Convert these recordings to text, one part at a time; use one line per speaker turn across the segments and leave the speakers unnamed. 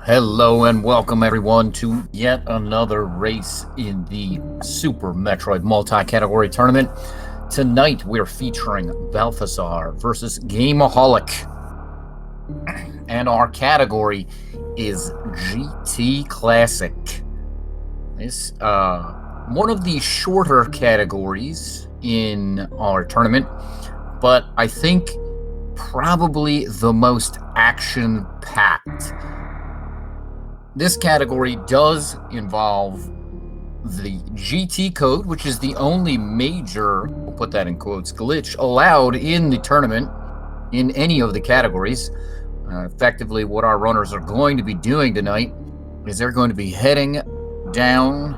Hello and welcome everyone to yet another race in the Super Metroid multi-category tournament. Tonight we're featuring Belthasar versus Gameaholic. And our category is GT Classic. This one of the shorter categories in our tournament, but I think probably the most action-packed. This category does involve the GT code, which is the only major, we'll put that in quotes, glitch allowed in the tournament in any of the categories. Effectively, what our runners are going to be doing tonight is they're going to be heading down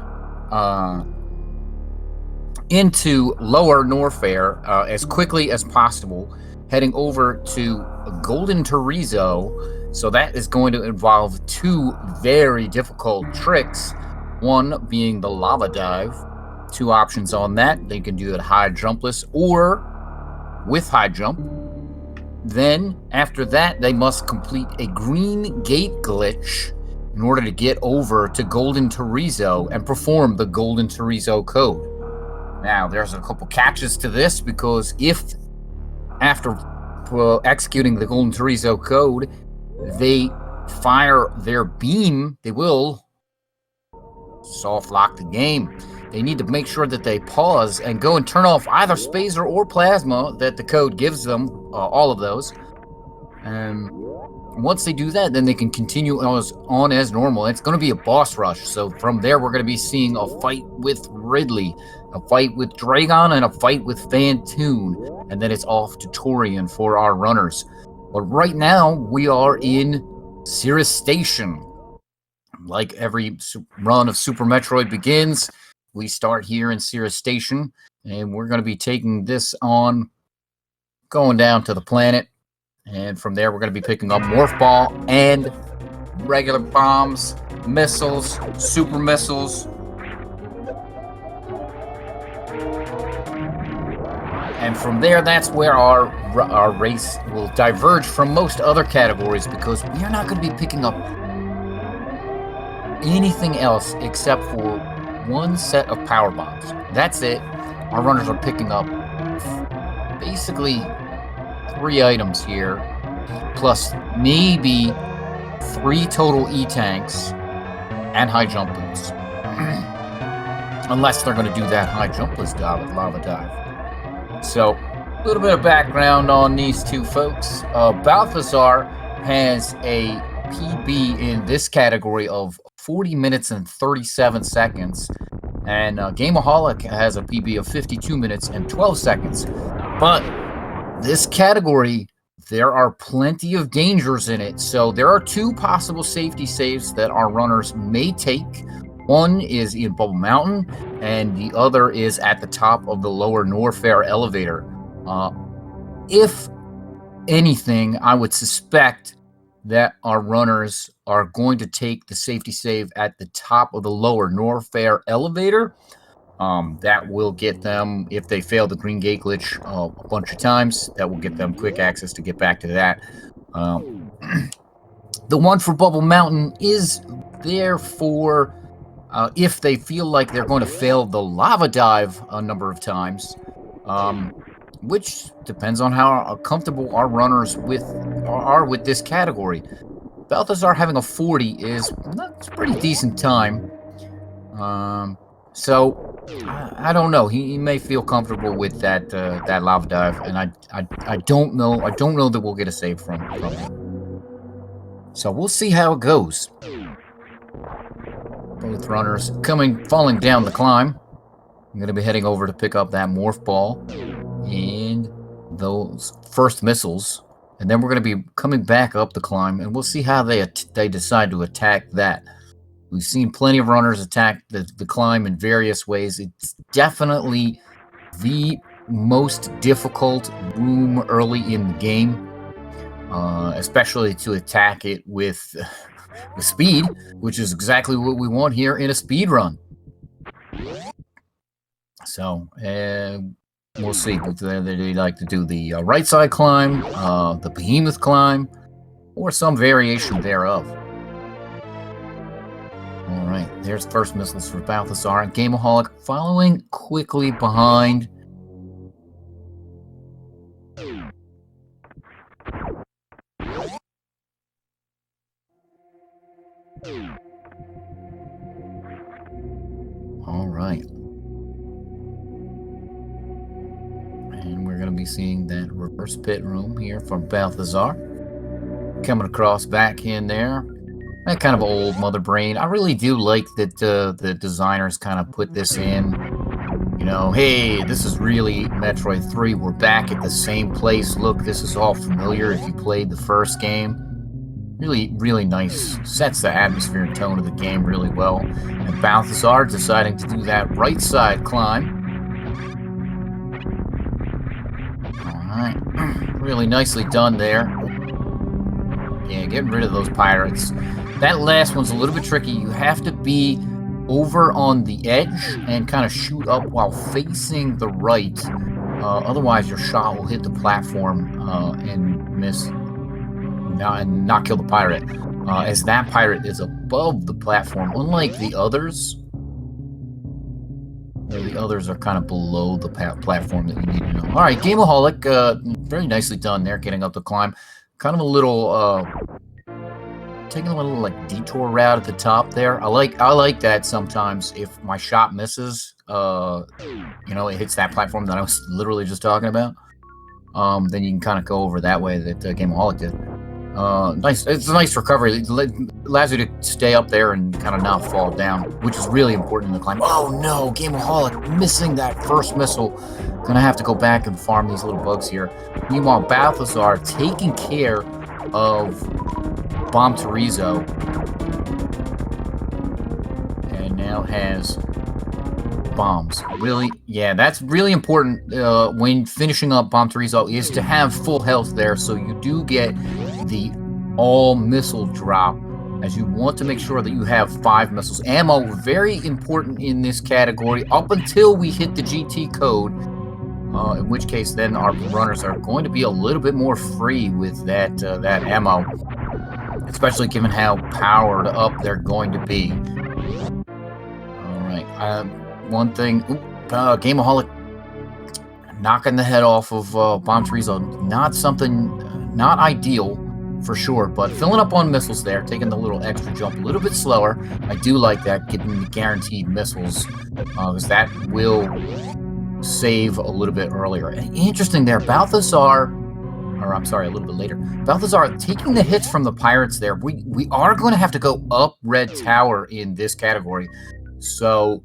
into Lower Norfair as quickly as possible, heading over to Golden Terrizzo. So that is going to involve two very difficult tricks, one being the lava dive. Two options on that. They can do it high jumpless or with high jump. Then, after that, they must complete a green gate glitch in order to get over to Golden Terrizzo and perform the Golden Terrizzo code. Now, there's a couple catches to this, because if, after executing the Golden Terrizzo code, they fire their beam, they will soft lock the game. They need to make sure that they pause and go and turn off either Spacer or Plasma that the code gives them, all of those. And once they do that, then they can continue on as normal. It's going to be a boss rush. So from there, we're going to be seeing a fight with Ridley, a fight with Dragon, and a fight with Fantoon. And then it's off to Torian for our runners. But right now, we are in Cirrus Station. Like every run of Super Metroid begins, we start here in Cirrus Station, and we're going to be taking this on, going down to the planet, and from there we're going to be picking up Morph Ball and regular bombs, missiles, super missiles. And from there, that's where our race will diverge from most other categories, because we are not going to be picking up anything else except for one set of power bombs. That's it. Our runners are picking up basically 3 items here, plus maybe 3 total E-tanks and high jump boots. Unless they're going to do that high jumpless lava dive. So, a little bit of background on these two folks. Balthazar has a PB in this category of 40 minutes and 37 seconds, and Gameaholic has a PB of 52 minutes and 12 seconds. But this category, there are plenty of dangers in it, so there are 2 possible safety saves that our runners may take. One is in Bubble Mountain, and the other is at the top of the Lower Norfair elevator. If anything, I would suspect that our runners are going to take the safety save at the top of the Lower Norfair elevator. That will get them, if they fail the green gate glitch a bunch of times, that will get them quick access to get back to that. The one for Bubble Mountain is there for if they feel like they're going to fail the lava dive a number of times, which depends on how comfortable our runners are with this category. Belthasar having a 40 is that's a pretty decent time. So I don't know. He may feel comfortable with that lava dive, and I don't know. I don't know that we'll get a save from him. So we'll see how it goes. Both runners falling down the climb. I'm going to be heading over to pick up that Morph Ball and those first missiles, and then we're going to be coming back up the climb, and we'll see how they decide to attack that. We've seen plenty of runners attack the climb in various ways. It's definitely the most difficult room early in the game, especially to attack it with speed, which is exactly what we want here in a speed run. So, we'll see. They like to do the right side climb, the behemoth climb, or some variation thereof. All right, there's first missiles for Belthasar and Gameaholic following quickly behind. All right. And we're going to be seeing that reverse pit room here from Belthasar. Coming across back in there. That kind of old mother brain. I really do like that the designers kind of put this in. You know, hey, this is really Metroid 3. We're back at the same place. Look, this is all familiar if you played the first game. Really, really nice. Sets the atmosphere and tone of the game really well. And Belthasar deciding to do that right side climb. Alright. Really nicely done there. Yeah, getting rid of those pirates. That last one's a little bit tricky. You have to be over on the edge and kind of shoot up while facing the right. Otherwise, your shot will hit the platform and miss. Not kill the pirate, as that pirate is above the platform, unlike the others, where the others are kind of below the platform that you need to know. All right, Gameaholic, very nicely done there, getting up the climb. Kind of a little, taking a little like detour route at the top there. I like that sometimes if my shot misses, you know, it hits that platform that I was literally just talking about. Then you can kind of go over that way that Gameaholic did. Nice. It's a nice recovery. It allows you to stay up there and kind of not fall down, which is really important in the climb. Oh no, Gameaholic missing that first missile. Gonna have to go back and farm these little bugs here. Meanwhile, Belthasar taking care of Bomb Terizo, and now has bombs. Really, yeah, that's really important when finishing up Bomb Terizo, is to have full health there, so you do get the all missile drop, as you want to make sure that you have 5 missiles. Ammo, very important in this category up until we hit the GT code, in which case then our runners are going to be a little bit more free with that ammo, especially given how powered up they're going to be. All right, one thing, Gameaholic knocking the head off of Bomb Terizo, not ideal for sure, but filling up on missiles there, taking the little extra jump a little bit slower. I do like that, getting the guaranteed missiles, because that will save a little bit earlier. Interesting there, Belthasar, or I'm sorry, a little bit later, Belthasar taking the hits from the pirates there. We are going to have to go up Red Tower in this category, so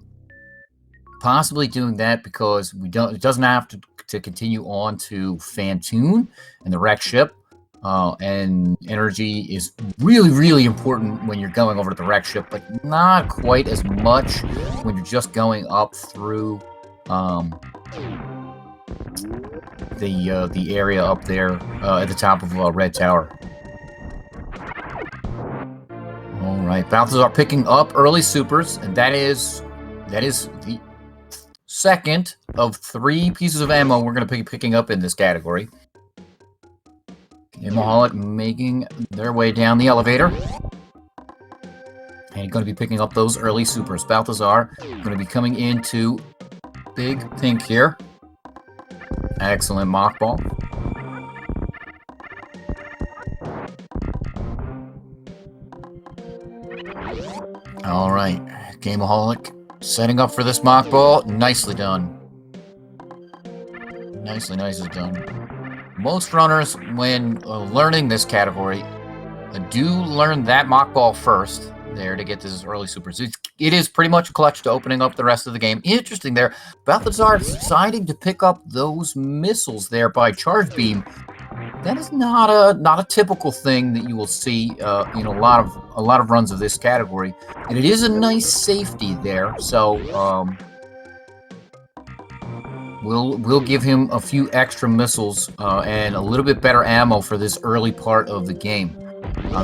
possibly doing that because it doesn't have to continue on to Fantoon and the wreck ship. And energy is really, really important when you're going over to the wreck ship, but not quite as much when you're just going up through the area up there at the top of Red Tower. All right, Belthasar picking up early supers, and that is the second of 3 pieces of ammo we're going to be picking up in this category. Gameaholic making their way down the elevator. And going to be picking up those early supers. Belthasar going to be coming into Big Pink here. Excellent mock ball. All right, Gameaholic setting up for this mock ball. Nicely done. Nicely done. Most runners, when learning this category, do learn that mock ball first there to get this early supers. It is pretty much a clutch to opening up the rest of the game. Interesting there, Belthasar deciding to pick up those missiles there by charge beam. That is not a typical thing that you will see in a lot of runs of this category, and it is a nice safety there. So we'll give him a few extra missiles and a little bit better ammo for this early part of the game.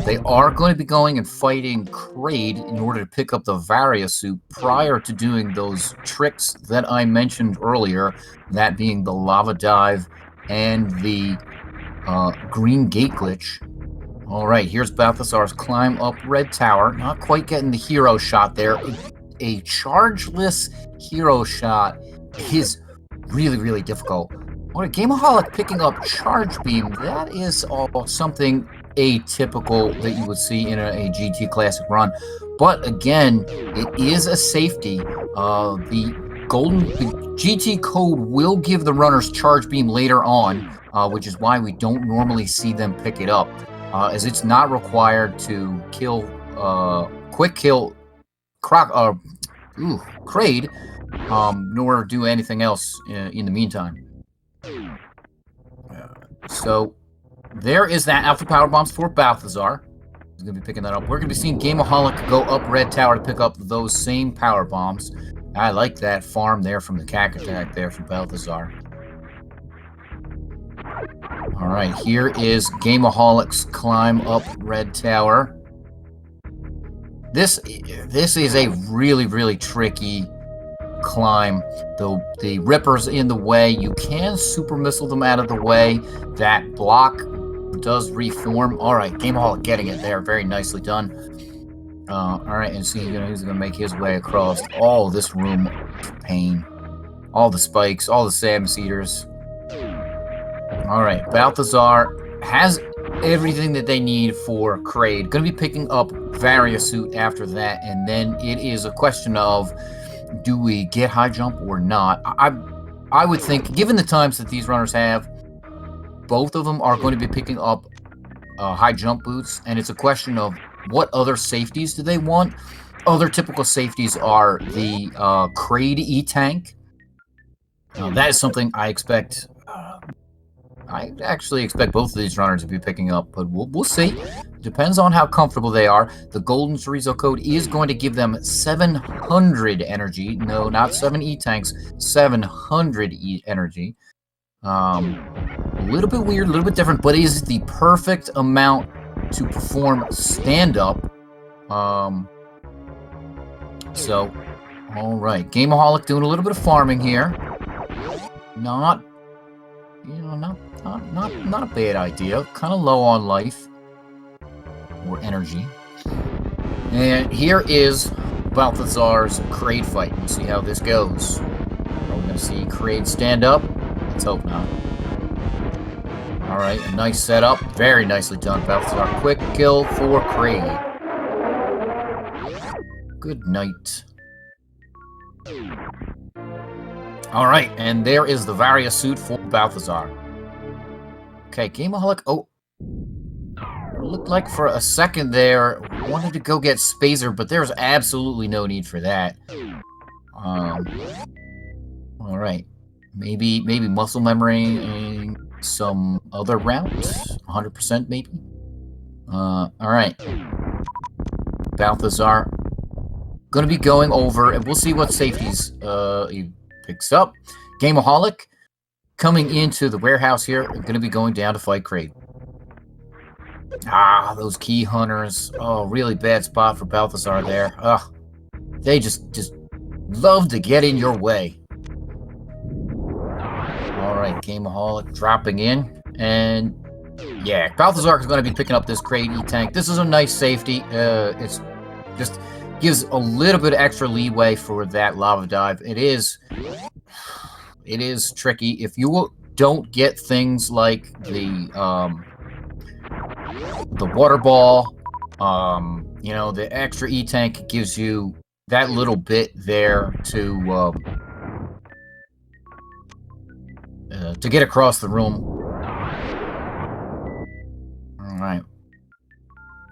They are going to be going and fighting Kraid in order to pick up the Varia suit prior to doing those tricks that I mentioned earlier, that being the lava dive and the green gate glitch. All right, here's Belthasar's climb up Red Tower. Not quite getting the hero shot there. A chargeless hero shot is really, really difficult. All right, Gameaholic picking up Charge Beam. That is all something atypical that you would see in a GT Classic run. But again, it is a safety. The GT code will give the runners Charge Beam later on, which is why we don't normally see them pick it up, as it's not required to kill, quick kill Kraid, nor do anything else in the meantime. So there is that Alpha Power Bombs for Belthasar. He's going to be picking that up. We're going to be seeing Gameaholic go up Red Tower to pick up those same Power Bombs. I like that farm there from the Cack Attack there from Belthasar. All right, here is Gameaholic's climb up Red Tower. This is a really, really tricky climb. The Ripper's in the way. You can super missile them out of the way. That block does reform. All right, Gameaholic getting it there. Very nicely done. All right, and see, he's gonna make his way across all this room of pain, all the spikes, all the Samus Eaters. All right, Belthasar has everything that they need for Kraid. Gonna be picking up Variasuit after that, and then it is a question of, do we get high jump or not? I would think, given the times that these runners have, both of them are going to be picking up high jump boots, and it's a question of what other safeties do they want. Other typical safeties are the Kraid E-Tank. That is something I expect. I actually expect both of these runners to be picking up, but we'll see. Depends on how comfortable they are. The Golden Chorizo code is going to give them 700 energy. No, not 7 E-Tanks, 700 energy. A little bit weird, a little bit different, but it is the perfect amount to perform stand-up. So, all right. Gameaholic doing a little bit of farming here. Not a bad idea. Kind of low on life or energy. And here is Belthasar's Kraid fight. We'll see how this goes. Are we going to see Kraid stand up? Let's hope not. All right, a nice setup. Very nicely done, Belthasar. Quick kill for Kraid. Good night. All right, and there is the Variasuit for Belthasar. Okay, Gameaholic. Oh, looked like for a second there wanted to go get Spazer, but there's absolutely no need for that. All right, maybe muscle memory and some other routes. 100% maybe. All right, Belthasar gonna be going over, and we'll see what safeties he picks up. Gameaholic coming into the warehouse here, going to be going down to fight Kraid. Ah, those key hunters. Oh, really bad spot for Belthasar there. Ugh, they just love to get in your way. All right, Gameaholic dropping in, and yeah, Belthasar is going to be picking up this Kraid E-Tank. This is a nice safety. It's just gives a little bit of extra leeway for that lava dive. It is tricky. If you don't get things like the water ball, the extra E-Tank gives you that little bit there to get across the room. All right.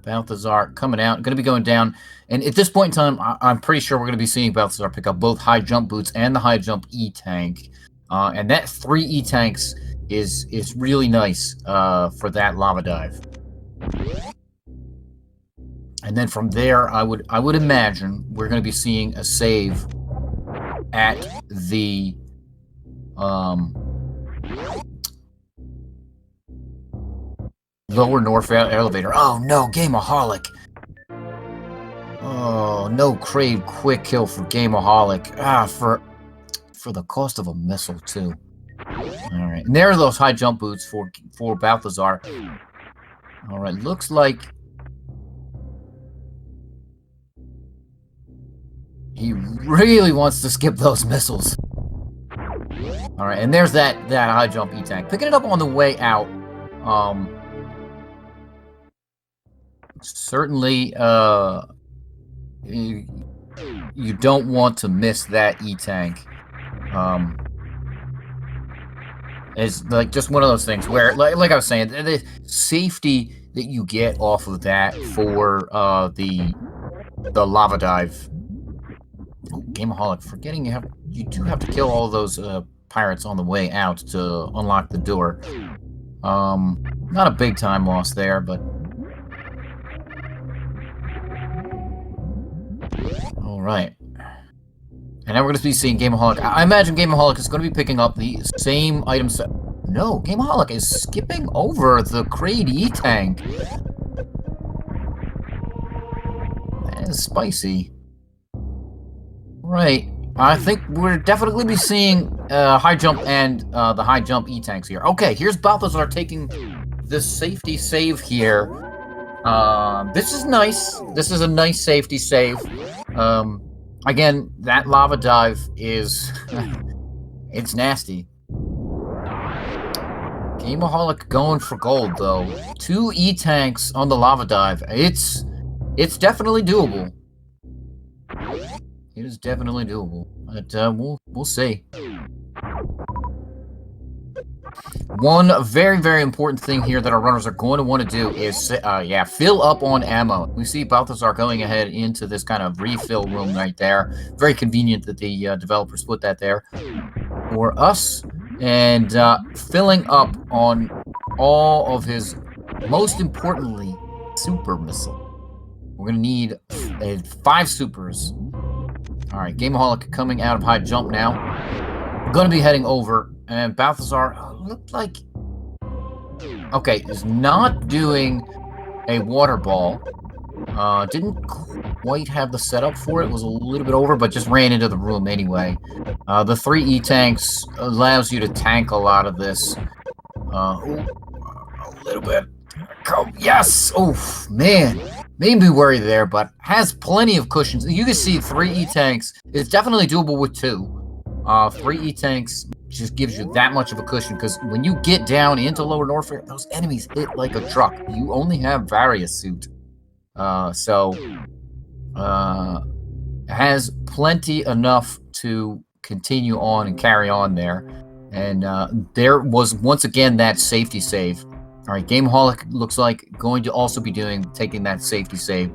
Belthasar coming out, going to be going down, and at this point in time, I'm pretty sure we're going to be seeing Belthasar pick up both high jump boots and the high jump E-Tank, and that 3 E-Tanks is really nice for that lava dive. And then from there, I would imagine we're going to be seeing a save at the lower north elevator. Oh no, Gameaholic. Oh no, Kraid quick kill for Gameaholic. Ah, for the cost of a missile too. All right, and there are those high jump boots for Belthasar. All right, looks like he really wants to skip those missiles. All right, and there's that high jump E-tank. Picking it up on the way out. Certainly, you don't want to miss that E-tank. It's like just one of those things where, like I was saying, the safety that you get off of that for the lava dive. Gameaholic, forgetting you do have to kill all those pirates on the way out to unlock the door. Not a big time loss there, but all right. And now we're going to be seeing Gameaholic. I imagine Gameaholic is going to be picking up the same items. No, Gameaholic is skipping over the Kraid E-tank. That is spicy. Right. I think we're definitely be seeing high jump and the high jump E-tanks here. Okay, here's Belthasar taking the safety save here. This is nice. This is a nice safety save. Again, that lava dive is... it's nasty. Gameaholic going for gold, though. 2 E-tanks on the lava dive. It's definitely doable. It is definitely doable. But we'll see. One very, very important thing here that our runners are going to want to do is, fill up on ammo. We see Belthasar going ahead into this kind of refill room right there. Very convenient that the developers put that there for us. And filling up on all of his, most importantly, super missile. We're going to need 5 supers. All right, Gameaholic coming out of high jump now. Going to be heading over. And Belthasar looked like... Okay, is not doing a water ball. Didn't quite have the setup for it. Was a little bit over, but just ran into the room anyway. The 3 E-tanks allows you to tank a lot of this. A little bit. Yes! Oh, man. Made me worry there, but has plenty of cushions. You can see 3 E-tanks. It's definitely doable with 2. 3 E-tanks just gives you that much of a cushion, because when you get down into Lower Norfair, those enemies hit like a truck. You only have Various Suit. Has plenty enough to continue on and carry on there. And there was, once again, that safety save. All right, Gameaholic looks like going to also be taking that safety save.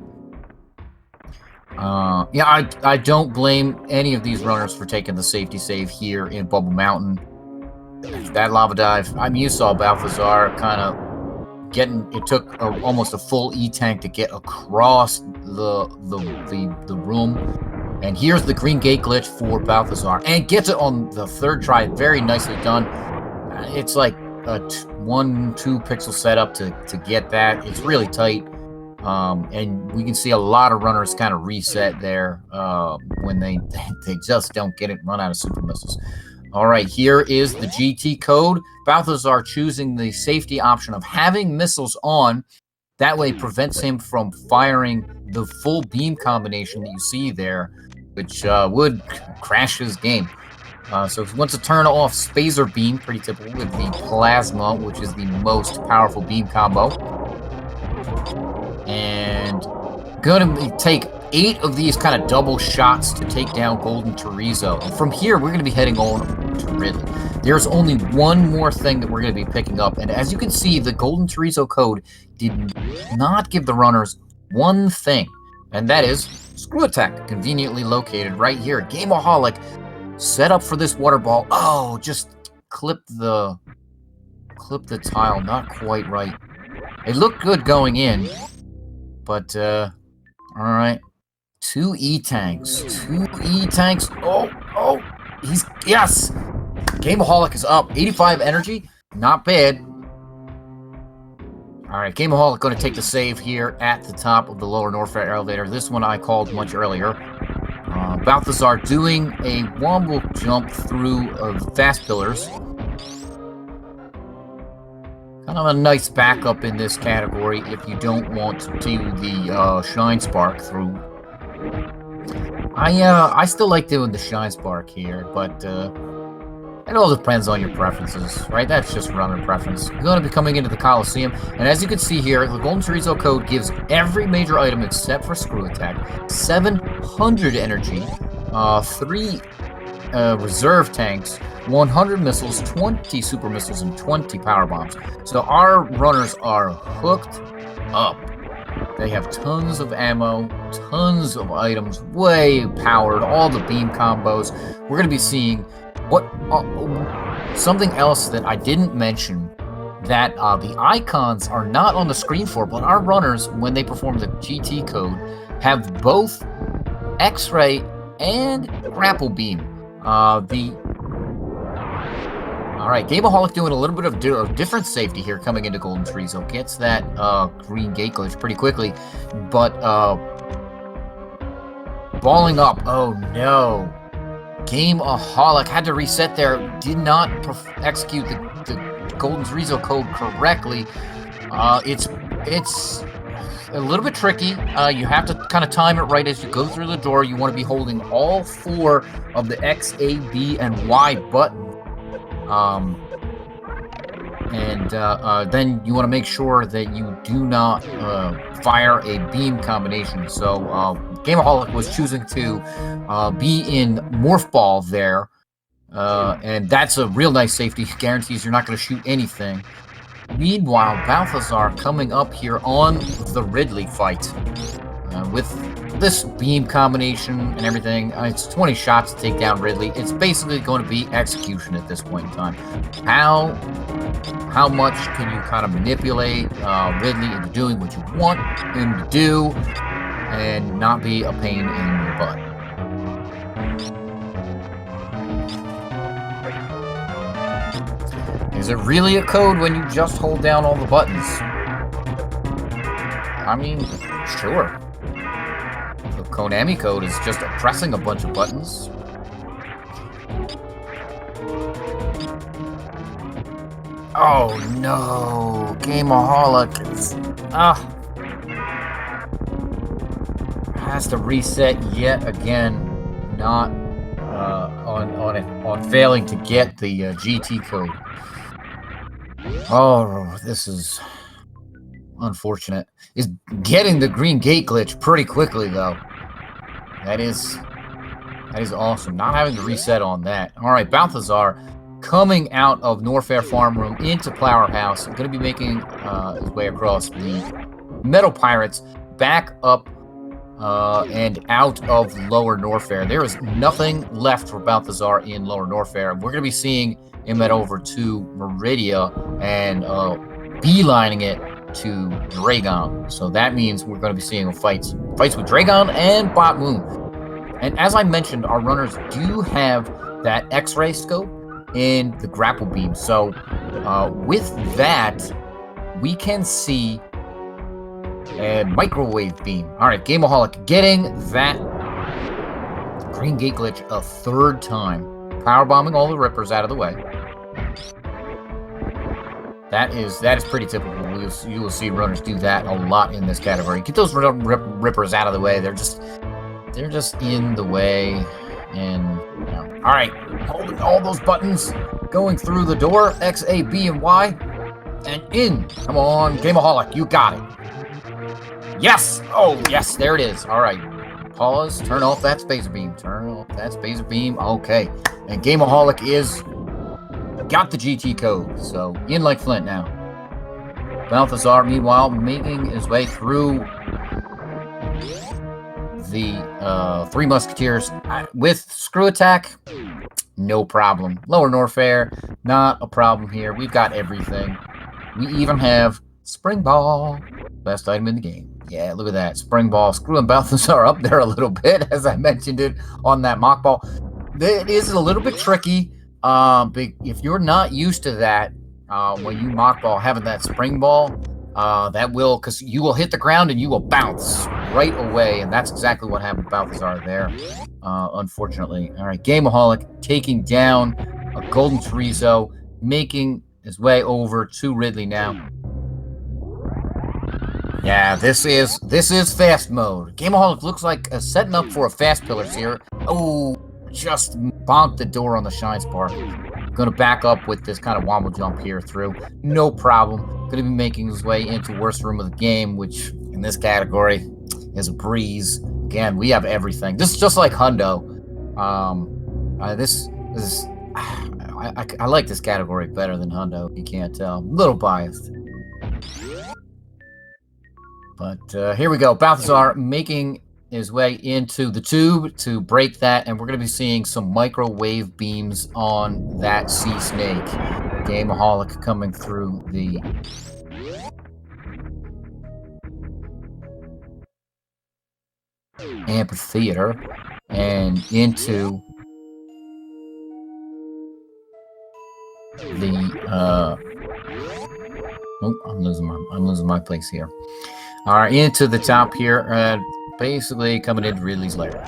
I don't blame any of these runners for taking the safety save here in Bubble Mountain. That lava dive, I mean, you saw Belthasar kind of getting, it took almost a full E-tank to get across the room. And here's the green gate glitch for Belthasar, and gets it on the 3rd try. Very nicely done. It's like a 1-2 pixel setup to get that. It's really tight. And we can see a lot of runners kind of reset there when they just don't get it, run out of super missiles. All right, here is the GT code. Belthasar choosing the safety option of having missiles on. That way prevents him from firing the full beam combination that you see there, which would crash his game. So if he wants to turn off Spazer Beam, pretty typical, with the Plasma, which is the most powerful beam combo. And going to take 8 of these kind of double shots to take down Golden Chorizo. And from here, we're going to be heading on to Ridley. There's only one more thing that we're going to be picking up. And as you can see, the Golden Chorizo code did not give the runners one thing. And that is Screw Attack, conveniently located right here. Gameaholic set up for this water ball. Oh, just clip the tile. Not quite right. It looked good going in. But, all right. 2 E-tanks. 2 E-tanks. Oh, yes! Gameaholic is up. 85 energy. Not bad. All right, Gameaholic going to take the save here at the top of the Lower Norfair elevator. This one I called much earlier. Belthasar doing a womble jump through fast pillars. Kind kind of a nice backup in this category if you don't want to do the Shine Spark through. I still like doing the Shine Spark here, but it all depends on your preferences, right? That's just runner preference. You're going to be coming into the Coliseum, and as you can see here, the Golden Chorizo code gives every major item except for Screw Attack 700 energy, 3 reserve tanks, 100 missiles, 20 super missiles, and 20 power bombs. So our runners are hooked up. They have tons of ammo, tons of items, way powered, all the beam combos. We're going to be seeing what something else that I didn't mention that the icons are not on the screen for, but our runners, when they perform the GT code, have both X-ray and grapple beam. All right, Gameaholic doing a little bit of different safety here coming into Golden Chorizo. Gets that green gate glitch pretty quickly, but balling up. Oh no. Gameaholic had to reset there. Did not execute the Golden Chorizo code correctly. It's a little bit tricky. You have to kind of time it right as you go through the door. You want to be holding all 4 of the X, A, B, and Y buttons. Then you want to make sure that you do not fire a beam combination. So Gameaholic was choosing to be in Morph Ball there, and that's a real nice safety. Guarantees you're not going to shoot anything. Meanwhile, Belthasar coming up here on the Ridley fight with this beam combination and everything. It's 20 shots to take down Ridley. It's basically going to be execution at this point in time. How much can you kind of manipulate Ridley into doing what you want him to do and not be a pain in your butt? Is it really a code when you just hold down all the buttons? I mean, sure. The Konami code is just pressing a bunch of buttons. Oh no, Gameaholic has to reset yet again, not on failing to get the GT code. Oh, this is unfortunate. Is getting the green gate glitch pretty quickly though. That is awesome. Not having to reset on that. All right, Belthasar coming out of Norfair Farm Room into Flower House. Going to be making his way across the Metal Pirates back up and out of Lower Norfair. There is nothing left for Belthasar in Lower Norfair. We're going to be seeing him head over to Meridia and beelining it to Dragon. So that means we're going to be seeing fights with Dragon and Bot Moon. And as I mentioned, our runners do have that X-ray scope and the grapple beam. So with that, we can see a microwave beam. All right, Gameaholic getting that green gate glitch a 3rd time. Power bombing all the rippers out of the way. That is pretty typical. You will see runners do that a lot in this category. Get those rippers out of the way. They're just in the way. And all right, holding all those buttons, going through the door. X, A, B, and Y, and in. Come on, Gameaholic, you got it. Yes. Oh yes, there it is. All right. Pause. Turn off that spacer beam. Turn off that spacer beam. Okay. And Gameaholic is got the GT code. So in like Flint now. Belthasar, meanwhile, making his way through the 3 Musketeers with Screw Attack. No problem. Lower Norfair, not a problem here. We've got everything. We even have Spring Ball. Best item in the game. Yeah, look at that. Spring Ball screwing Belthasar up there a little bit, as I mentioned it on that mock ball. It is a little bit tricky. If you're not used to that, when you mock ball having that spring ball, because you will hit the ground and you will bounce right away, and that's exactly what happened to Belthasar there, unfortunately. All right, Gameaholic taking down a Golden Chorizo, making his way over to Ridley now. Yeah, this is fast mode. Gameaholic looks like setting up for a fast pillars here. Oh, just bonked the door on the Shine Spark. Gonna back up with this kind of womble jump here through. No problem. Gonna be making his way into worst room of the game, which in this category is a breeze. Again, we have everything. This is just like Hundo. I like this category better than Hundo, if you can't tell. A little biased. But here we go. Belthasar making his way into the tube to break that, and we're going to be seeing some microwave beams on that sea snake. Gameaholic coming through the amphitheater and into the oh, I'm losing my place here. All right, into the top here, basically coming into Ridley's lair.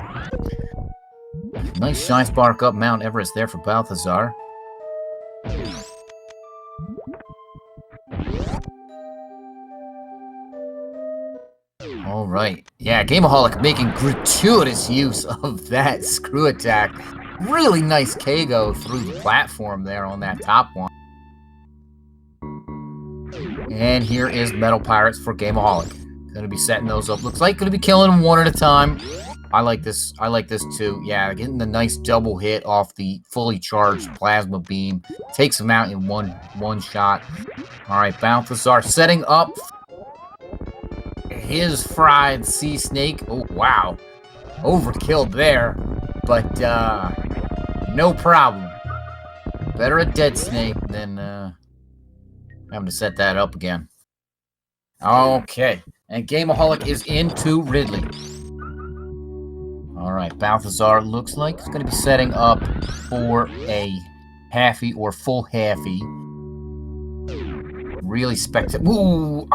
Nice Shine Spark up Mount Everest there for Belthasar. All right. Yeah, Gameaholic making gratuitous use of that screw attack. Really nice KO through the platform there on that top one. And here is Metal Pirates for Gameaholic. Gonna be setting those up. Looks like gonna be killing them one at a time. I like this too. Yeah, getting the nice double hit off the fully charged plasma beam. Takes him out in one shot. All right, Belthasar setting up his fried sea snake. Oh, wow. Overkill there. But, no problem. Better a dead snake than, having to set that up again. Okay. And Gameaholic is into Ridley. Alright, Belthasar looks like it's going to be setting up for a halfie or full halfie. Really spectacular. Ooh,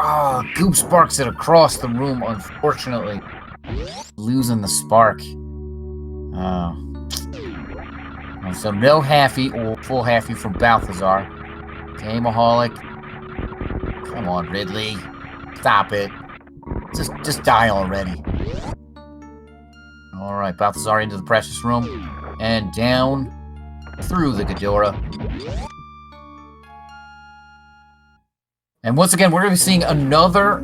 Goop sparks it across the room, unfortunately. Losing the spark. So no halfie or full halfie from Belthasar. Gameaholic. Come on, Ridley. Stop it. Just die already. Alright, Belthasar into the precious room. And down through the Ghidorah. And once again, we're going to be seeing another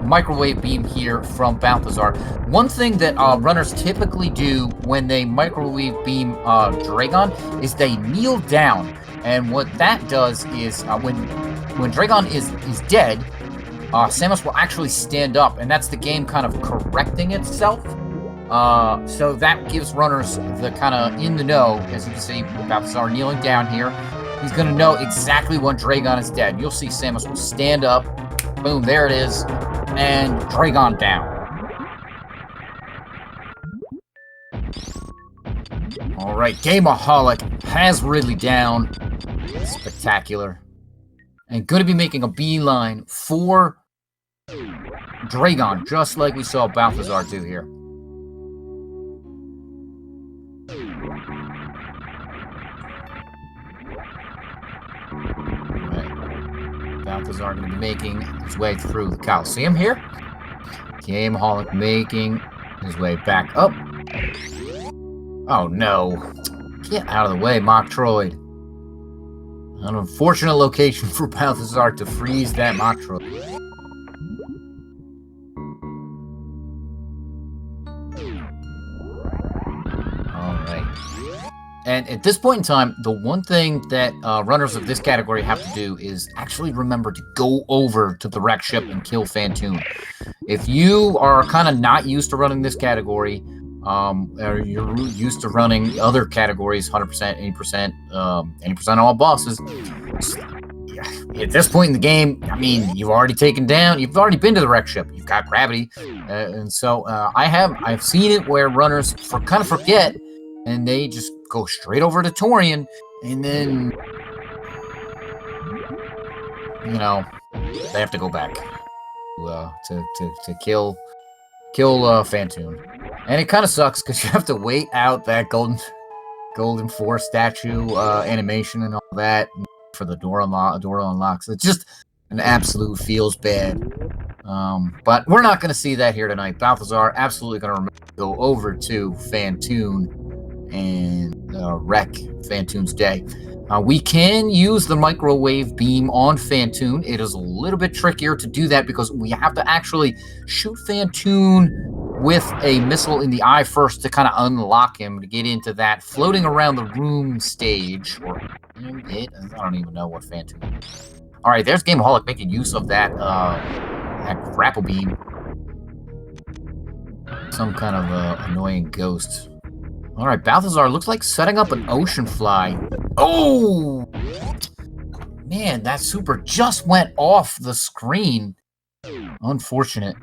microwave beam here from Belthasar. One thing that runners typically do when they microwave beam Dragon is they kneel down. And what that does is when Dragon is dead, Samus will actually stand up, and that's the game kind of correcting itself. So that gives runners the kind of in the know, as you can see, Belthasar kneeling down here. He's going to know exactly when Dragon is dead. You'll see Samus will stand up. Boom, there it is. And Dragon down. All right, Gameaholic has Ridley down. Spectacular. And going to be making a beeline for Dragon, just like we saw Belthasar do here. Belthasar going to be making his way through the Coliseum here. Gameaholic making his way back up. Oh no. Get out of the way, Metroid. An unfortunate location for Belthasar to freeze that Metroid. And at this point in time, the one thing that runners of this category have to do is actually remember to go over to the wreck ship and kill Phantoon. If you are kind of not used to running this category, or you're used to running other categories, 100%, 80%, 80% all bosses, at this point in the game, I mean, you've already been to the wreck ship, you've got gravity, and so I've seen it where runners kind of forget, and they just go straight over to Torian, and then, you know, they have to go back to kill Phantoon. And it kind of sucks because you have to wait out that Golden 4 statue animation and all that. for the door unlocks. It's just an absolute feels bad. But we're not going to see that here tonight. Belthasar absolutely going to go over to Fantoon and wreck Fantoon's day. We can use the microwave beam on Fantoon. It is a little bit trickier to do that because we have to actually shoot Fantoon with a missile in the eye first to kind of unlock him to get into that floating around the room stage. Or I don't even know what Fantoon is. All right, there's Gameaholic making use of that grapple beam. Some kind of annoying ghost. All right, Belthasar looks like setting up an ocean fly. Oh! Man, that super just went off the screen. Unfortunate.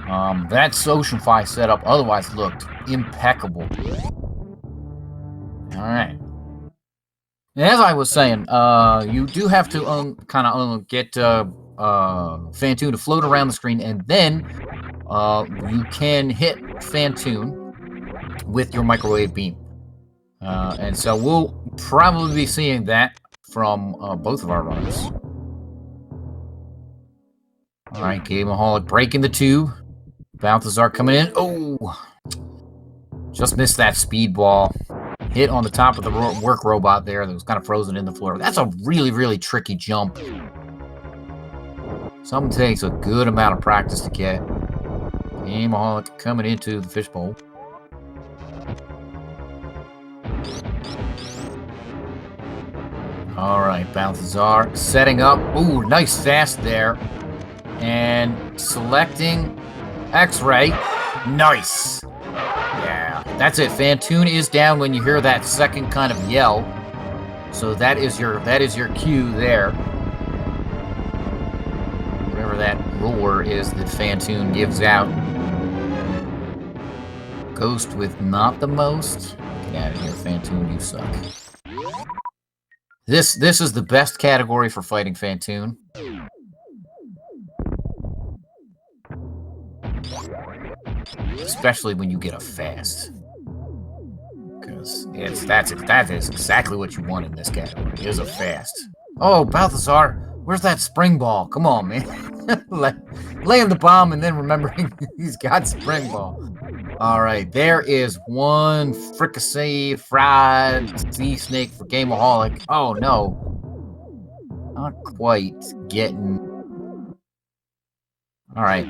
That ocean fly setup otherwise looked impeccable. All right. And as I was saying, you do have to get Fantoon to float around the screen, and then you can hit Fantoon with your microwave beam. And so we'll probably be seeing that from both of our runs. All right, Gameaholic breaking the tube. Belthasar coming in. Oh! Just missed that speed ball. Hit on the top of the work robot there that was kind of frozen in the floor. That's a really, really tricky jump. Something takes a good amount of practice to get. Gameaholic coming into the fishbowl. All right, Belthasar setting up. Ooh, nice fast there. And selecting X-ray. Nice. Yeah, that's it. Fantoon is down when you hear that second kind of yell. So that is your cue there. Whatever that roar is that Fantoon gives out. Ghost with not the most. Get out of here, Fantoon, you suck. This is the best category for fighting Fantoon. Especially when you get a fast. Because that is exactly what you want in this category, is a fast. Oh, Belthasar, where's that spring ball? Come on, man. Laying the bomb and then remembering he's got spring ball. All right, there is one fricassee fried sea snake for Gameaholic. Oh, no. Not quite getting... All right.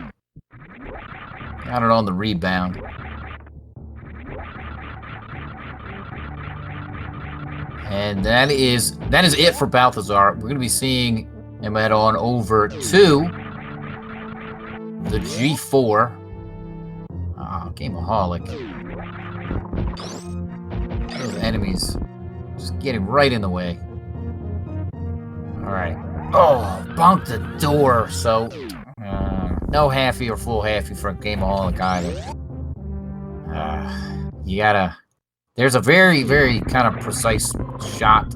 Got it on the rebound. And that is it for Belthasar. We're going to be seeing him head on over to the G4. Gameaholic. Those enemies just getting right in the way. Alright. Oh, bonked the door. So, no halfie or full halfie for Gameaholic either. You gotta... There's a very, very kind of precise shot.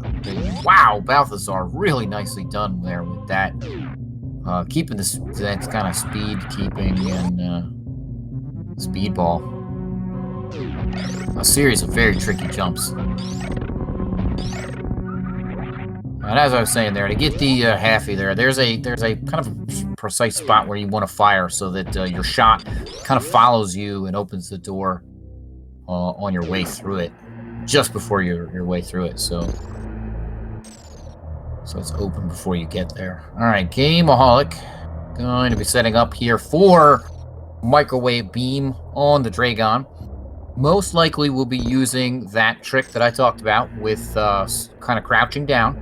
Wow, Belthasar, really nicely done there with that. Keeping that kind of speed keeping and speedball. A series of very tricky jumps. And as I was saying there, to get the halfie there, there's a kind of precise spot where you want to fire so that your shot kind of follows you and opens the door on your way through it, just before your way through it. So it's open before you get there. All right, Gameaholic going to be setting up here for microwave beam on the Dragon. Most likely we'll be using that trick that I talked about with kind of crouching down.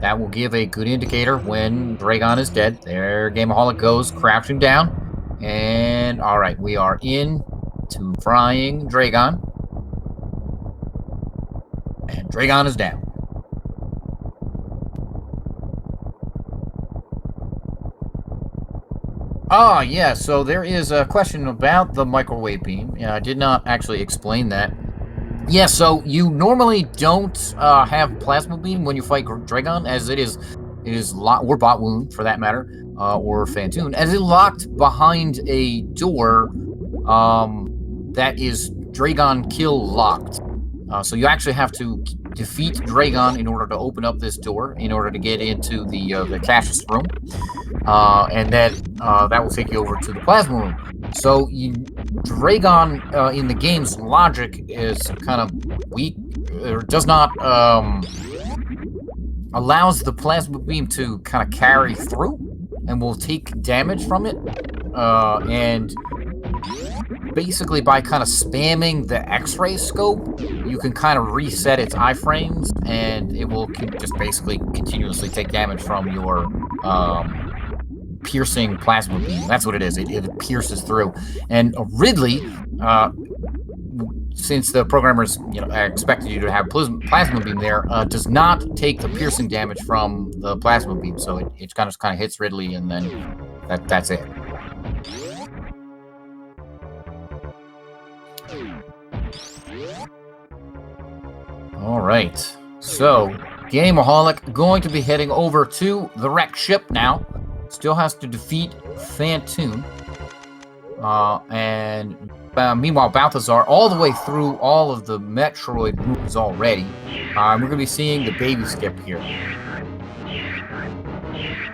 That will give a good indicator when Dragon is dead. There Gameaholic goes, crouching down. And all right, we are in to frying Dragon. And Dragon is down. Ah, yeah, so there is a question about the microwave beam. Yeah, I did not actually explain that. Yeah, so you normally don't have plasma beam when you fight Dragon, as it is or Bot Wound, for that matter, or Fantoon, as it locked behind a door that is Dragon kill locked. So you actually have to defeat Dragon in order to open up this door, in order to get into the Cassius room, and then that will take you over to the Plasma room. So Dragon in the game's logic is kind of weak, or does not allows the Plasma beam to kind of carry through, and will take damage from it, and basically by kind of spamming the X-ray scope, you can kind of reset its iframes, and it will just basically continuously take damage from your piercing plasma beam. That's what it is. It pierces through. And Ridley, since the programmers expected you to have plasma beam there, does not take the piercing damage from the plasma beam. So it kind of hits Ridley, and then that's it. All right, so Gameaholic going to be heading over to the wrecked ship now. Still has to defeat Phantoon. And meanwhile, Belthasar all the way through all of the Metroid moves already. We're going to be seeing the baby skip here.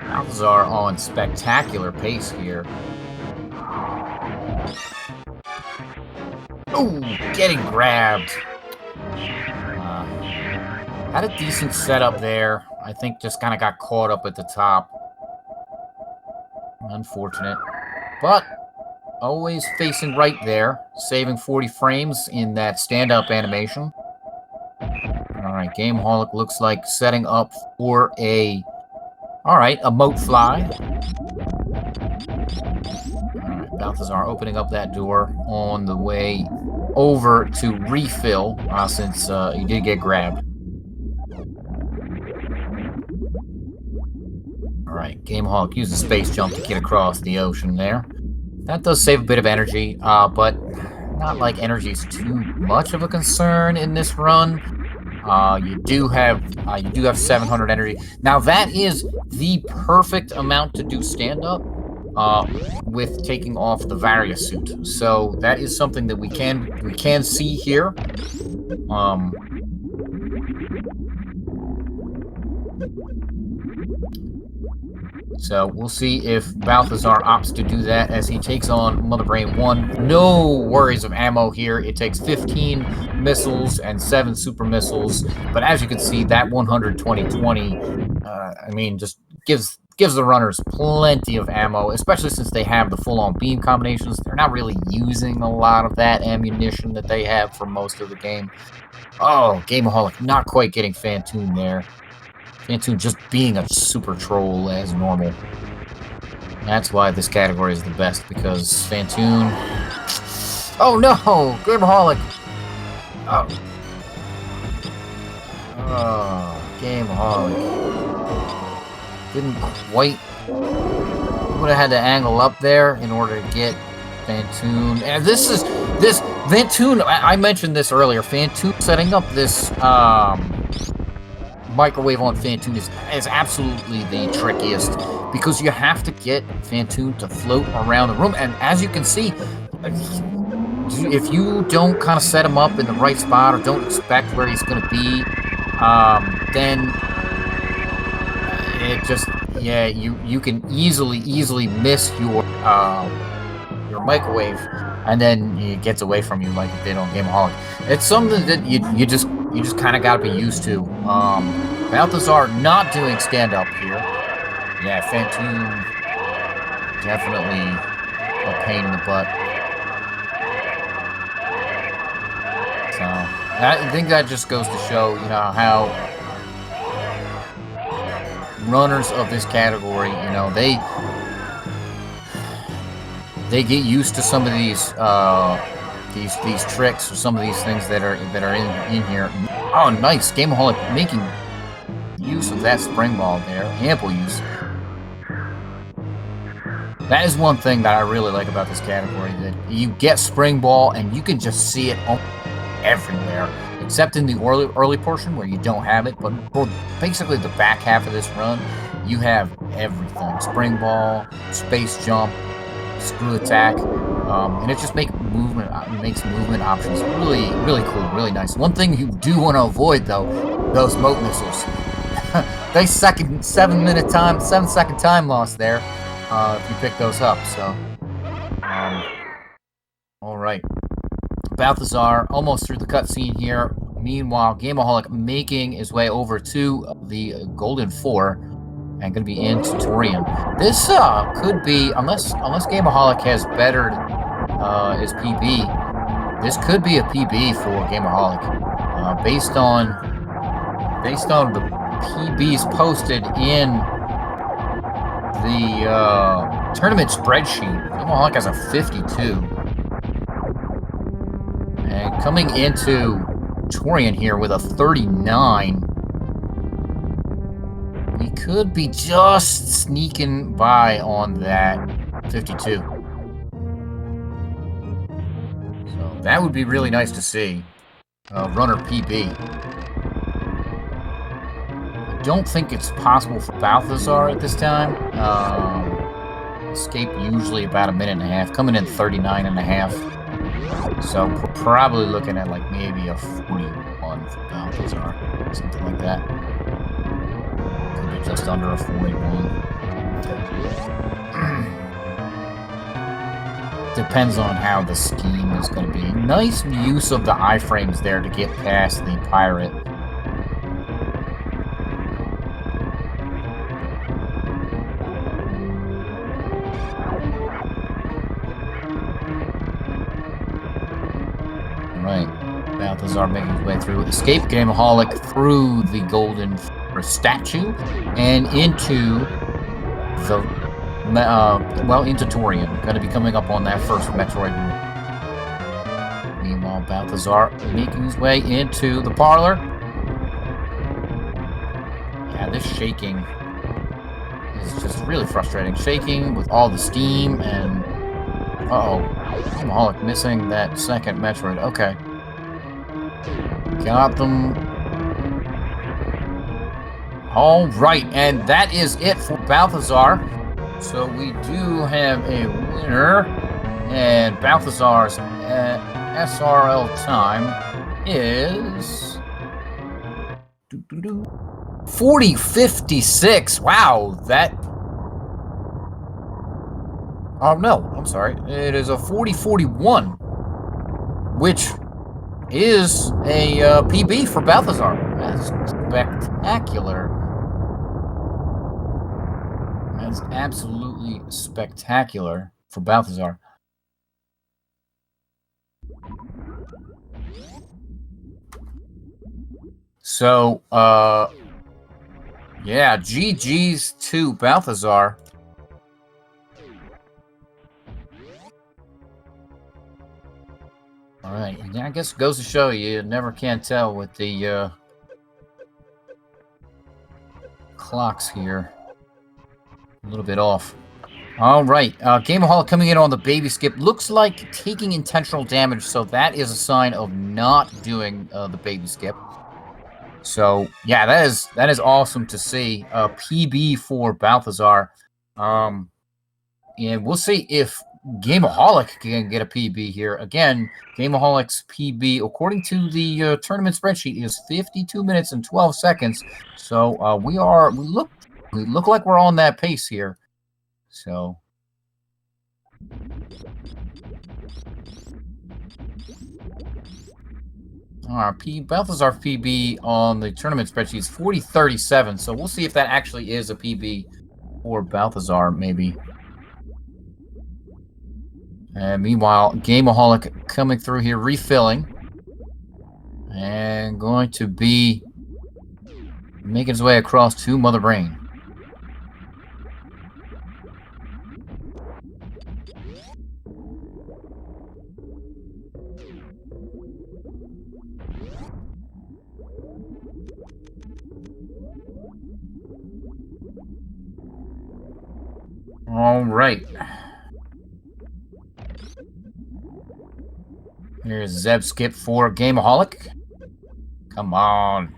Belthasar on spectacular pace here. Oh, getting grabbed. Had a decent setup there. I think just kind of got caught up at the top. Unfortunate. But always facing right there. Saving 40 frames in that stand-up animation. Alright, Gameaholic looks like setting up for a... Alright, a moat fly. Alright, Belthasar opening up that door on the way over to refill, since he did get grabbed. Alright, Gameaholic uses space jump to get across the ocean there. That does save a bit of energy, but not like energy is too much of a concern in this run. You do have 700 energy. Now that is the perfect amount to do stand-up with taking off the Varia suit. So that is something that we can see here. So we'll see if Belthasar opts to do that as he takes on Mother Brain 1. No worries of ammo here. It takes 15 missiles and 7 super missiles. But as you can see, that 120-20, I mean, just gives the runners plenty of ammo, especially since they have the full-on beam combinations. They're not really using a lot of that ammunition that they have for most of the game. Oh, Gameaholic not quite getting Phantoon there. Phantoon just being a super troll as normal. That's why this category is the best, because Phantoon... Oh no! Gameaholic! Oh, Gameaholic. Didn't quite... Would have had to angle up there in order to get Phantoon. And this Phantoon, I mentioned this earlier, Phantoon setting up this, microwave on Phantoon is absolutely the trickiest, because you have to get Phantoon to float around the room, and as you can see, if you don't kind of set him up in the right spot or don't expect where he's going to be, then it just, yeah, you can easily miss your microwave, and then it gets away from you like it did on Gameaholic. It's something that you just kind of got to be used to. Belthasar not doing stand-up here. Yeah, Phantoon definitely a pain in the butt. So, I think that just goes to show, how runners of this category, they get used to some of these tricks or some of these things that are in here. Oh, nice! Gameaholic making use of that spring ball there, ample use. That is one thing that I really like about this category, that you get spring ball and you can just see it everywhere, except in the early portion where you don't have it. But for basically the back half of this run, you have everything: spring ball, space jump, screw attack. And it just makes movement options really, really cool, really nice. One thing you do want to avoid, though, those moat missiles. They 7-second time loss there if you pick those up. So, all right. Belthasar almost through the cutscene here. Meanwhile, Gameaholic making his way over to the Golden 4 and going to be in Tutorian. This could be, unless Gameaholic has bettered his PB, this could be a PB for Gameaholic. Based on the PBs posted in the tournament spreadsheet, Gameaholic has a 52. And coming into Torian here with a 39. We could be just sneaking by on that 52. So that would be really nice to see. Runner PB. I don't think it's possible for Belthasar at this time. Escape usually about a minute and a half. Coming in 39 and a half. So we're probably looking at like maybe a 41 for Belthasar. Something like that. Could be just under a 41. Depends on how the scheme is going to be. Nice use of the iframes there to get past the pirate. Belthasar making his way through. Escape Gameaholic through the golden statue and into the into Torian. Going to be coming up on that first Metroid room. Meanwhile, Belthasar making his way into the parlor. Yeah, this shaking is just really frustrating. Shaking with all the steam and Gameaholic missing that second Metroid. Okay. Got them. All right, and that is it for Belthasar. So we do have a winner, and Belthasar's SRL time is 40:56. Wow, that. Oh no, I'm sorry. It is a 40:41, which is a PB for Belthasar. That's spectacular. That's absolutely spectacular for Belthasar. So, yeah, GG's to Belthasar. All right, I guess it goes to show you never can tell with the clocks here. A little bit off. All right, Gameaholic coming in on the baby skip. Looks like taking intentional damage, so that is a sign of not doing the baby skip. So yeah, that is awesome to see. PB for Belthasar. And we'll see if Gameaholic can get a PB here. Again, Gameaholic's PB, according to the tournament spreadsheet, is 52 minutes and 12 seconds. So we look like we're on that pace here. So our Belthasar PB on the tournament spreadsheet is 40:37. So we'll see if that actually is a PB for Belthasar, maybe. And meanwhile, Gameaholic coming through here, refilling. And going to be making his way across to Mother Brain. All right. Here's Zeb skip for Gameaholic. Come on.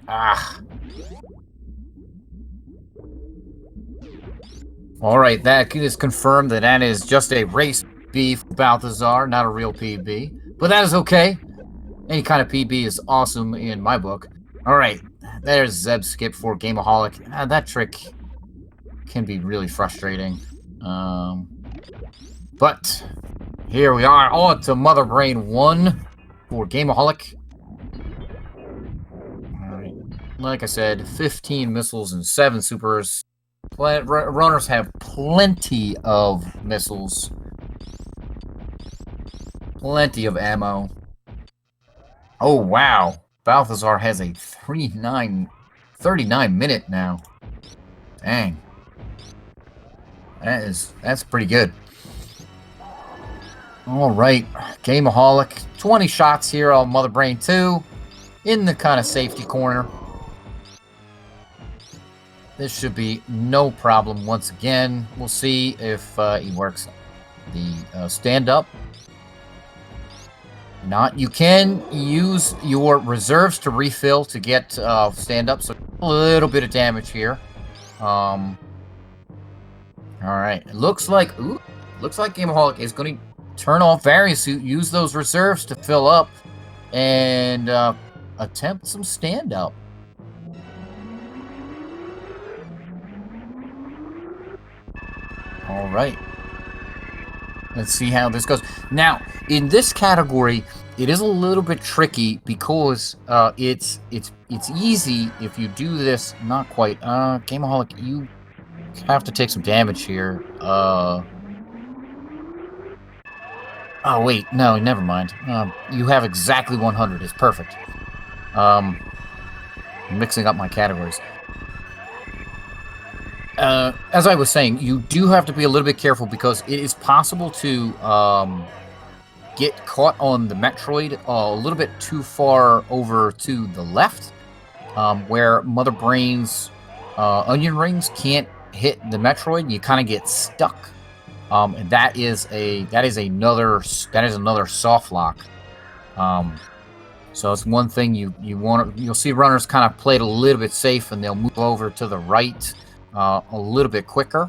All right, that is confirmed that is just a race PB for Balthasar, not a real PB. But that is okay. Any kind of PB is awesome in my book. Alright, there's Zeb Skip for Gameaholic. That trick can be really frustrating. But here we are, on to Mother Brain 1 for Gameaholic. Alright, like I said, 15 missiles and 7 supers. Runners have plenty of missiles. Plenty of ammo. Oh, wow. Belthasar has a 39-minute now. Dang. That's pretty good. Alright. Gameaholic. 20 shots here on Mother Brain 2. In the kind of safety corner. This should be no problem once again. We'll see if he works the stand-up. Not. You can use your reserves to refill to get stand-up, so a little bit of damage here. Alright. It looks like Gameaholic is going to turn off Various Suit, use those reserves to fill up, and attempt some stand-up. Alright. Let's see how this goes. Now, in this category, it is a little bit tricky because it's easy if you do this. Not quite. Gameaholic, you have to take some damage here. Oh wait, no, never mind. You have exactly 100. It's perfect. Mixing up my categories. As I was saying, you do have to be a little bit careful because it is possible to get caught on the Metroid a little bit too far over to the left, where Mother Brain's onion rings can't hit the Metroid, and you kind of get stuck. And that is another soft lock. So it's one thing you'll see runners kind of play it a little bit safe, and they'll move over to the right a little bit quicker.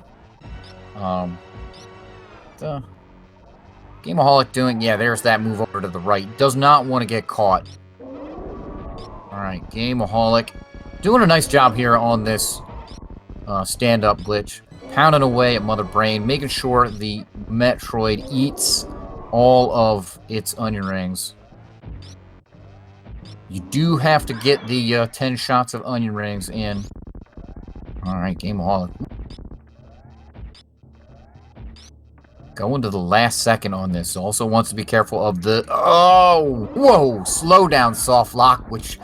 Gameaholic there's that move over to the right. Does not want to get caught. Alright, Gameaholic doing a nice job here on this stand-up glitch. Pounding away at Mother Brain, making sure the Metroid eats all of its onion rings. You do have to get the 10 shots of onion rings in. Alright, Gameaholic. Going to the last second on this. Also wants to be careful of the... Oh! Whoa! Slow down soft lock, which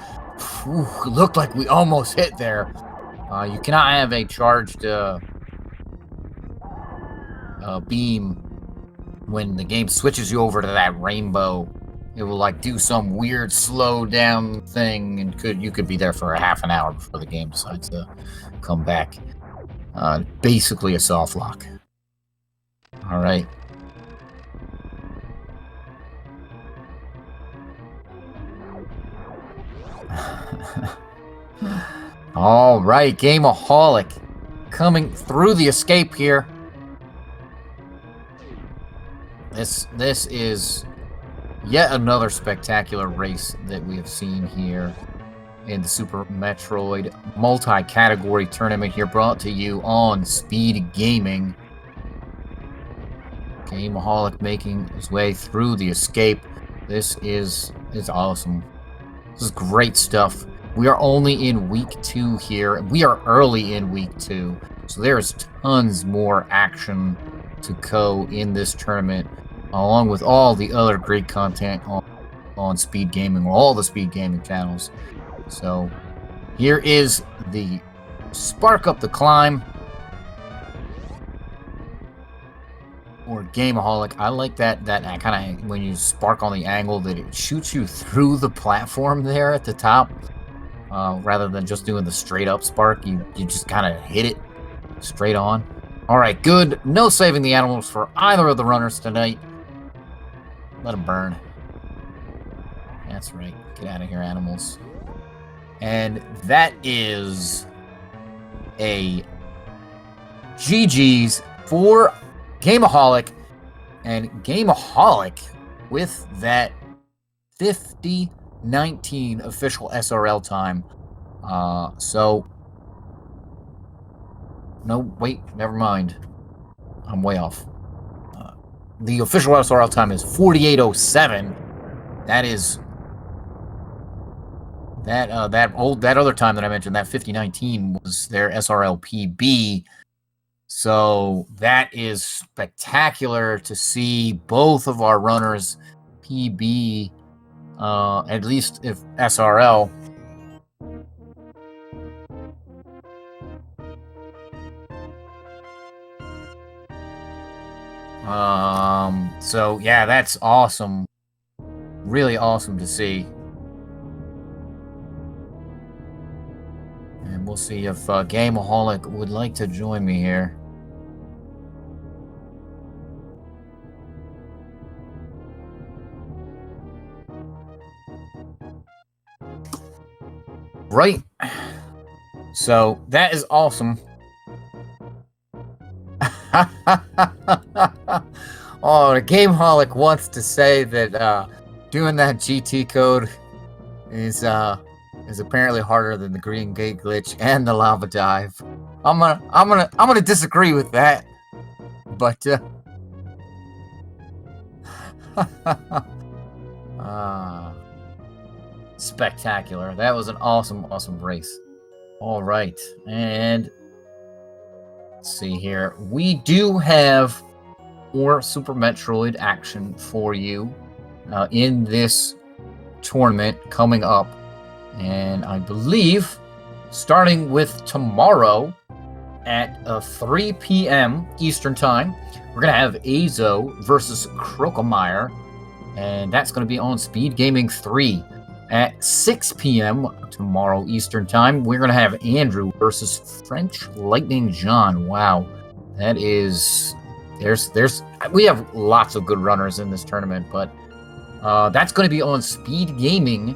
looked like we almost hit there. You cannot have a charged beam when the game switches you over to that rainbow. It will like do some weird slow down thing, and you could be there for a half an hour before the game decides to come back. Basically a soft lock. All right. All right, Gameaholic coming through the escape here. This is yet another spectacular race that we have seen here in the Super Metroid multi-category tournament here, brought to you on SpeedGaming. Gameaholic making his way through the escape. This is awesome. This is great stuff. We are only in week 2 here. We are early in week 2, so there's tons more action to go in this tournament, along with all the other great content on SpeedGaming, all the SpeedGaming channels. So here is the Spark Up the Climb or Gameaholic. I like that kind of when you spark on the angle that it shoots you through the platform there at the top, rather than just doing the straight up spark. You just kind of hit it straight on. All right, good. No saving the animals for either of the runners tonight. Let them burn. That's right. Get out of here, animals. And that is a GG's for Gameaholic and Gameaholic with that 50:19 official SRL time. So, no, wait, never mind. I'm way off. The official SRL time is 48:07. That is that other time that I mentioned, that 50:19 was their SRL PB. So that is spectacular to see both of our runners PB, at least if SRL. So yeah, that's awesome. Really awesome to see. And we'll see if Gameaholic would like to join me here. Right. So that is awesome. Oh, the Gameaholic wants to say that doing that GT code is apparently harder than the green gate glitch and the lava dive. I'm gonna disagree with that, but spectacular. That was an awesome race. All right, and let's see here. We do have more Super Metroid action for you in this tournament coming up, and I believe starting with tomorrow at 3 p.m. Eastern Time, we're gonna have Azo versus Krokemeyer, and that's gonna be on SpeedGaming 3. At 6 p.m. tomorrow Eastern Time, we're gonna have Andrew versus French Lightning John. Wow, that is we have lots of good runners in this tournament, but that's going to be on SpeedGaming.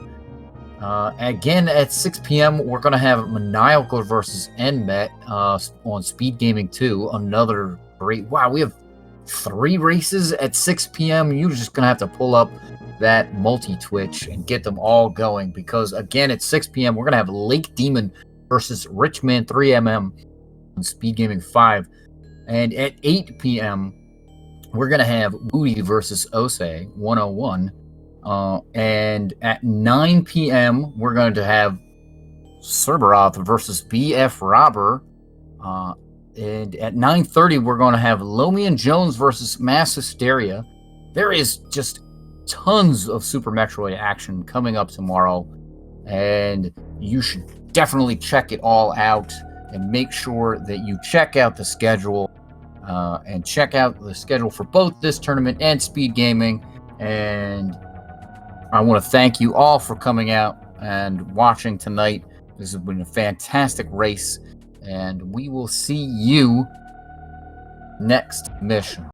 Again, at 6 p.m., we're going to have Maniacal versus NMet on SpeedGaming 2. Another great... Wow, we have 3 races at 6 p.m. You're just going to have to pull up that multi-Twitch and get them all going, because, again, at 6 p.m., we're going to have Lake Demon versus Richman 3MM on SpeedGaming 5. And at 8 p.m., we're going to have Woody versus Ose 101. And at 9 p.m., we're going to have Cerberoth versus BF Robber. And at 9:30, we're going to have Lomian Jones versus Mass Hysteria. There is just tons of Super Metroid action coming up tomorrow, and you should definitely check it all out. And make sure that you check out the schedule, and check out the schedule for both this tournament and SpeedGaming. And I want to thank you all for coming out and watching tonight. This has been a fantastic race, and we will see you next mission.